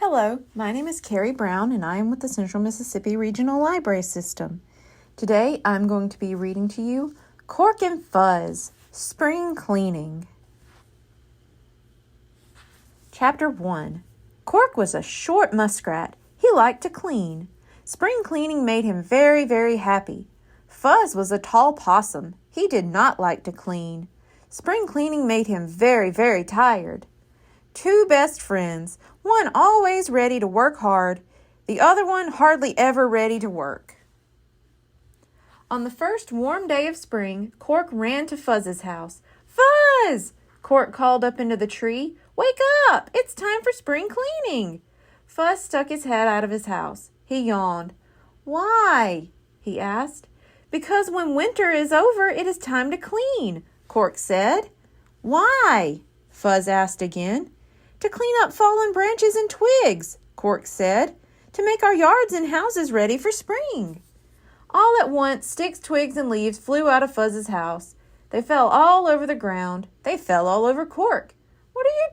Hello, my name is Carrie Brown and I am with the Central Mississippi Regional Library System. Today I'm going to be reading to you Cork and Fuzz, Spring Cleaning. Chapter 1. Cork was a short muskrat. He liked to clean. Spring cleaning made him very, very happy. Fuzz was a tall possum. He did not like to clean. Spring cleaning made him very, very tired. Two best friends, one always ready to work hard, the other one hardly ever ready to work. On the first warm day of spring, Cork ran to Fuzz's house. "Fuzz!" Cork called up into the tree. "Wake up! It's time for spring cleaning!" Fuzz stuck his head out of his house. He yawned. "Why?" he asked. "Because when winter is over, it is time to clean," Cork said. "Why?" Fuzz asked again. "To clean up fallen branches and twigs," Cork said, "to make our yards and houses ready for spring." All at once, sticks, twigs, and leaves flew out of Fuzz's house. They fell all over the ground. They fell all over Cork. "What are you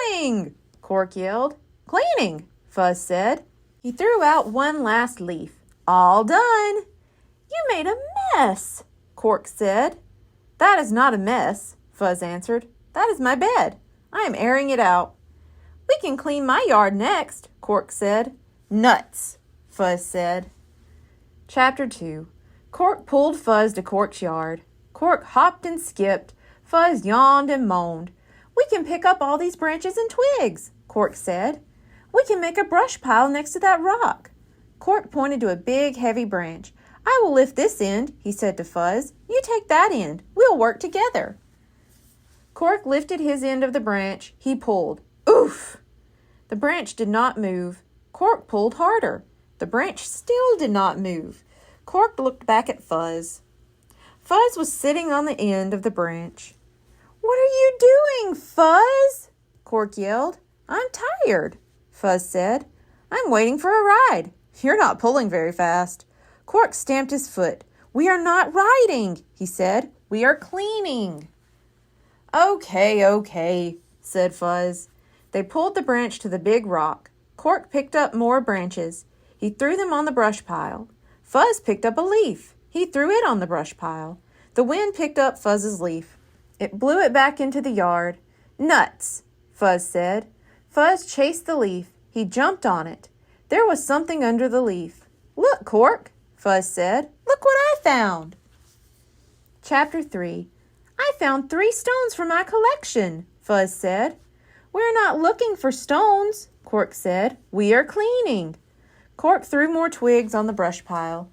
doing?" Cork yelled. "Cleaning," Fuzz said. He threw out one last leaf. "All done." "You made a mess," Cork said. "That is not a mess," Fuzz answered. "That is my bed. I am airing it out." "We can clean my yard next," Cork said. "Nuts," Fuzz said. Chapter 2. Cork pulled Fuzz to Cork's yard. Cork hopped and skipped. Fuzz yawned and moaned. "We can pick up all these branches and twigs," Cork said. "We can make a brush pile next to that rock." Cork pointed to a big, heavy branch. "I will lift this end," he said to Fuzz. "You take that end. We'll work together." Cork lifted his end of the branch. He pulled. Oof! The branch did not move. Cork pulled harder. The branch still did not move. Cork looked back at Fuzz. Fuzz was sitting on the end of the branch. "What are you doing, Fuzz?" Cork yelled. "I'm tired," Fuzz said. "I'm waiting for a ride. You're not pulling very fast." Cork stamped his foot. "We are not riding," he said. "We are cleaning." Okay, said Fuzz. They pulled the branch to the big rock. Cork picked up more branches. He threw them on the brush pile. Fuzz picked up a leaf. He threw it on the brush pile. The wind picked up Fuzz's leaf. It blew it back into the yard. "Nuts," Fuzz said. Fuzz chased the leaf. He jumped on it. There was something under the leaf. "Look, Cork," Fuzz said. "Look what I found." Chapter 3. "I found 3 stones for my collection," Fuzz said. "We're not looking for stones," Cork said. "We are cleaning." Cork threw more twigs on the brush pile.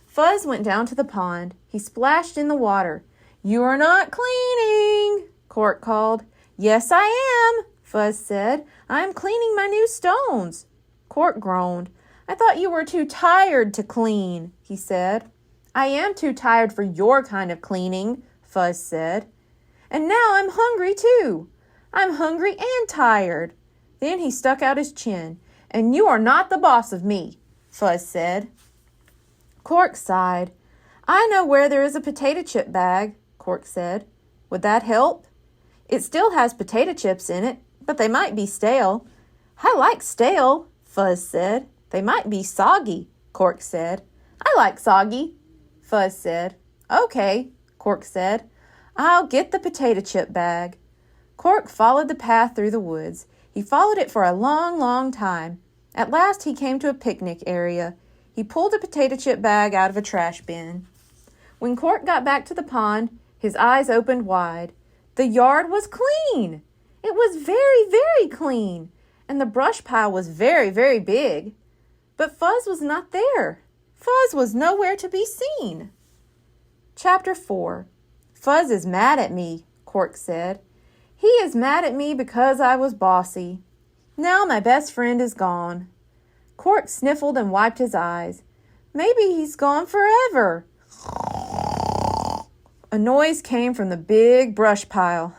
Fuzz went down to the pond. He splashed in the water. "You are not cleaning," Cork called. "Yes, I am," Fuzz said. "I'm cleaning my new stones." Cork groaned. "I thought you were too tired to clean," he said. "I am too tired for your kind of cleaning," Fuzz said. "And now I'm hungry too. I'm hungry and tired." Then he stuck out his chin. "And you are not the boss of me," Fuzz said. Cork sighed. "I know where there is a potato chip bag," Cork said. "Would that help?" "It still has potato chips in it, but they might be stale." "I like stale," Fuzz said. "They might be soggy," Cork said. "I like soggy," Fuzz said. "Okay," Cork said. "I'll get the potato chip bag." Cork followed the path through the woods. He followed it for a long, long time. At last he came to a picnic area. He pulled a potato chip bag out of a trash bin. When Cork got back to the pond, his eyes opened wide. The yard was clean. It was very, very clean. And the brush pile was very, very big. But Fuzz was not there. Fuzz was nowhere to be seen. Chapter 4. "Fuzz is mad at me," Cork said. "He is mad at me because I was bossy. Now my best friend is gone." Cork sniffled and wiped his eyes. "Maybe he's gone forever." A noise came from the big brush pile.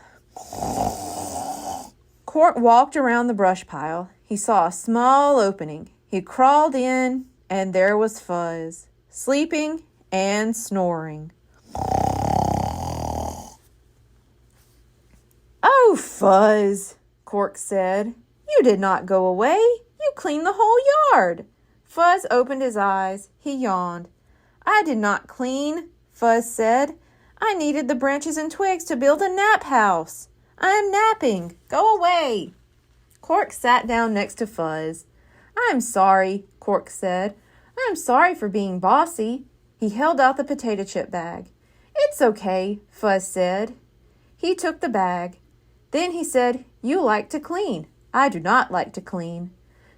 Cork walked around the brush pile. He saw a small opening. He crawled in, and there was Fuzz, sleeping and snoring. "Oh, Fuzz," Cork said. "You did not go away. You cleaned the whole yard." Fuzz opened his eyes. He yawned. "I did not clean," Fuzz said. "I needed the branches and twigs to build a nap house. I am napping. Go away." Cork sat down next to Fuzz. "I'm sorry," Cork said. "I'm sorry for being bossy." He held out the potato chip bag. "It's okay," Fuzz said. He took the bag. Then he said, "You like to clean. I do not like to clean.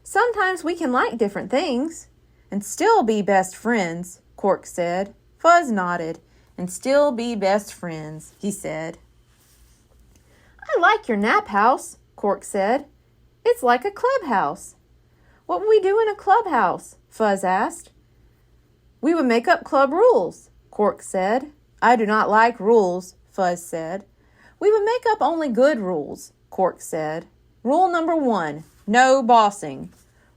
Sometimes we can like different things." "And still be best friends," Cork said. Fuzz nodded. "And still be best friends," he said. "I like your nap house," Cork said. "It's like a clubhouse." "What would we do in a clubhouse?" Fuzz asked. "We would make up club rules," Cork said. "I do not like rules," Fuzz said. "We would make up only good rules," Cork said. "Rule number 1, no bossing."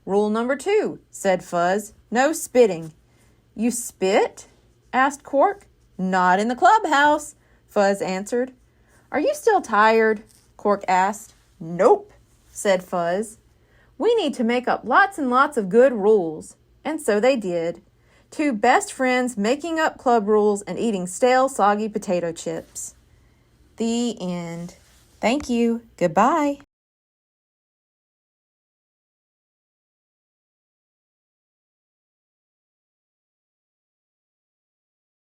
"Rule number 2, said Fuzz, "no spitting." "You spit?" asked Cork. "Not in the clubhouse," Fuzz answered. "Are you still tired?" Cork asked. "Nope," said Fuzz. "We need to make up lots and lots of good rules." And so they did. Two best friends making up club rules and eating stale, soggy potato chips. The end. Thank you. Goodbye.